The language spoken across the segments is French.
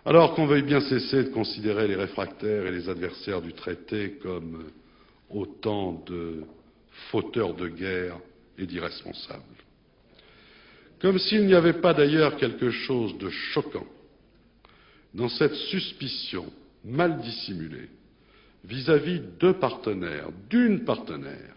Alors qu'on veuille bien cesser de considérer les réfractaires et les adversaires du traité comme autant de fauteurs de guerre et d'irresponsables. Comme s'il n'y avait pas d'ailleurs quelque chose de choquant dans cette suspicion mal dissimulée vis-à-vis d'une partenaire,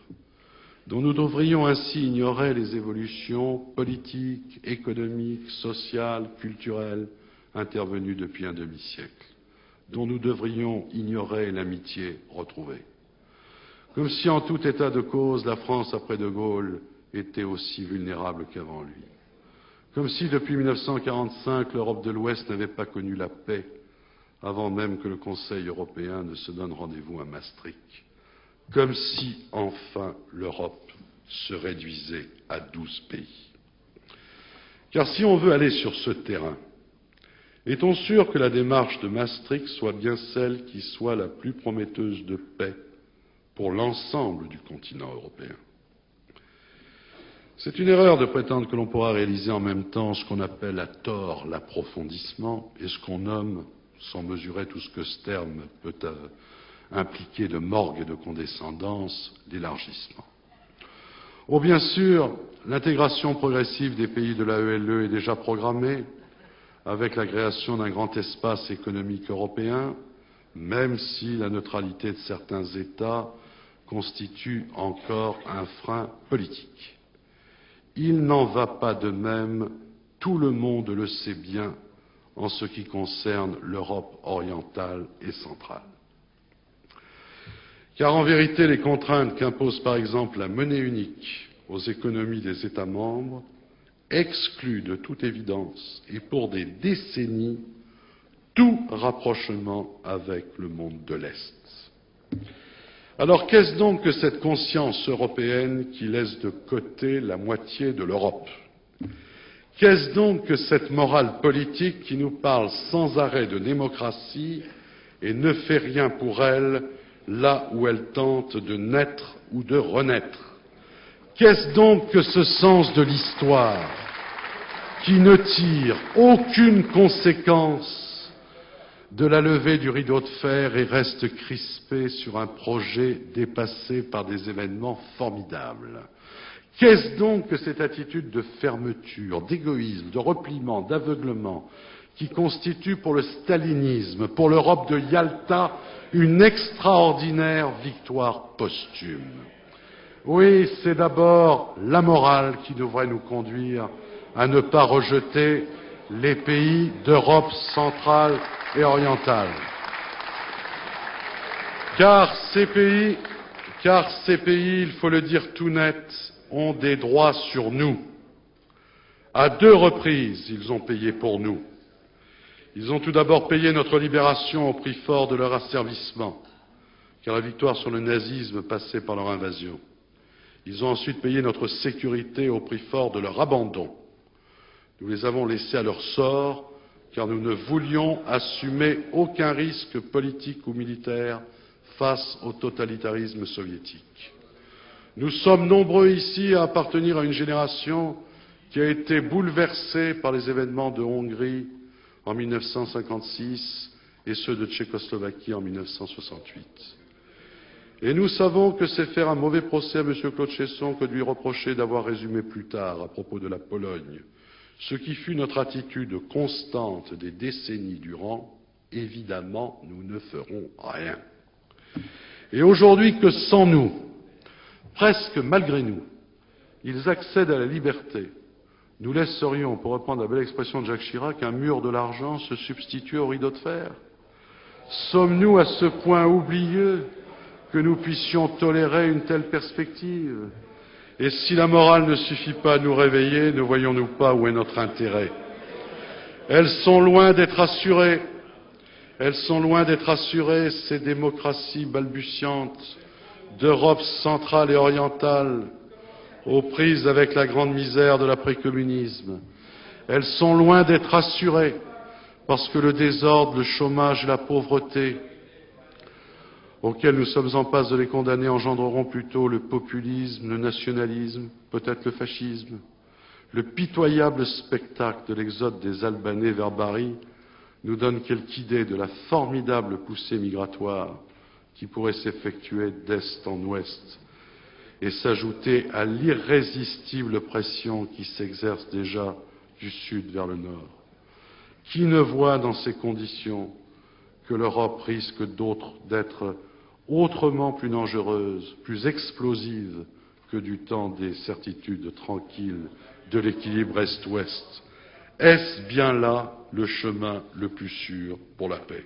dont nous devrions ainsi ignorer les évolutions politiques, économiques, sociales, culturelles intervenues depuis un demi-siècle, dont nous devrions ignorer l'amitié retrouvée. Comme si en tout état de cause, la France après De Gaulle était aussi vulnérable qu'avant lui. Comme si depuis 1945, l'Europe de l'Ouest n'avait pas connu la paix avant même que le Conseil européen ne se donne rendez-vous à Maastricht. Comme si, enfin, l'Europe se réduisait à 12 pays. Car si on veut aller sur ce terrain, est-on sûr que la démarche de Maastricht soit bien celle qui soit la plus prometteuse de paix pour l'ensemble du continent européen? C'est une erreur de prétendre que l'on pourra réaliser en même temps ce qu'on appelle à tort l'approfondissement et ce qu'on nomme, sans mesurer tout ce que ce terme peut impliquer de morgue et de condescendance, l'élargissement. Oh, bien sûr, l'intégration progressive des pays de l'AELE est déjà programmée, avec la création d'un grand espace économique européen, même si la neutralité de certains États constitue encore un frein politique. Il n'en va pas de même, tout le monde le sait bien, en ce qui concerne l'Europe orientale et centrale. Car en vérité, les contraintes qu'impose par exemple la monnaie unique aux économies des États membres excluent de toute évidence et pour des décennies tout rapprochement avec le monde de l'Est. Alors qu'est-ce donc que cette conscience européenne qui laisse de côté la moitié de l'Europe? Qu'est-ce donc que cette morale politique qui nous parle sans arrêt de démocratie et ne fait rien pour elle là où elle tente de naître ou de renaître? Qu'est-ce donc que ce sens de l'histoire qui ne tire aucune conséquence de la levée du rideau de fer et reste crispé sur un projet dépassé par des événements formidables? Qu'est-ce donc que cette attitude de fermeture, d'égoïsme, de repliement, d'aveuglement qui constitue pour le stalinisme, pour l'Europe de Yalta, une extraordinaire victoire posthume? Oui, c'est d'abord la morale qui devrait nous conduire à ne pas rejeter les pays d'Europe centrale et orientale. Car ces pays, il faut le dire tout net, ont des droits sur nous. À 2 reprises, ils ont payé pour nous. Ils ont tout d'abord payé notre libération au prix fort de leur asservissement, car la victoire sur le nazisme passait par leur invasion. Ils ont ensuite payé notre sécurité au prix fort de leur abandon. Nous les avons laissés à leur sort, car nous ne voulions assumer aucun risque politique ou militaire face au totalitarisme soviétique. Nous sommes nombreux ici à appartenir à une génération qui a été bouleversée par les événements de Hongrie en 1956 et ceux de Tchécoslovaquie en 1968. Et nous savons que c'est faire un mauvais procès à M. Claude Cheysson que de lui reprocher d'avoir résumé plus tard, à propos de la Pologne, ce qui fut notre attitude constante des décennies durant. Évidemment, nous ne ferons rien. Et aujourd'hui que sans nous, presque malgré nous, ils accèdent à la liberté, nous laisserions, pour reprendre la belle expression de Jacques Chirac, un mur de l'argent se substituer au rideau de fer? Sommes-nous à ce point oublieux que nous puissions tolérer une telle perspective? Et si la morale ne suffit pas à nous réveiller, ne voyons-nous pas où est notre intérêt? Elles sont loin d'être assurées. Elles sont loin d'être assurées, ces démocraties balbutiantes d'Europe centrale et orientale, aux prises avec la grande misère de l'après-communisme. Elles sont loin d'être assurées, parce que le désordre, le chômage et la pauvreté, auxquels nous sommes en passe de les condamner, engendreront plutôt le populisme, le nationalisme, peut-être le fascisme. Le pitoyable spectacle de l'exode des Albanais vers Bari nous donne quelque idée de la formidable poussée migratoire qui pourrait s'effectuer d'est en ouest et s'ajouter à l'irrésistible pression qui s'exerce déjà du sud vers le nord. Qui ne voit dans ces conditions que l'Europe risque d'être autrement plus dangereuse, plus explosive que du temps des certitudes tranquilles de l'équilibre Est-Ouest? Est-ce bien là le chemin le plus sûr pour la paix?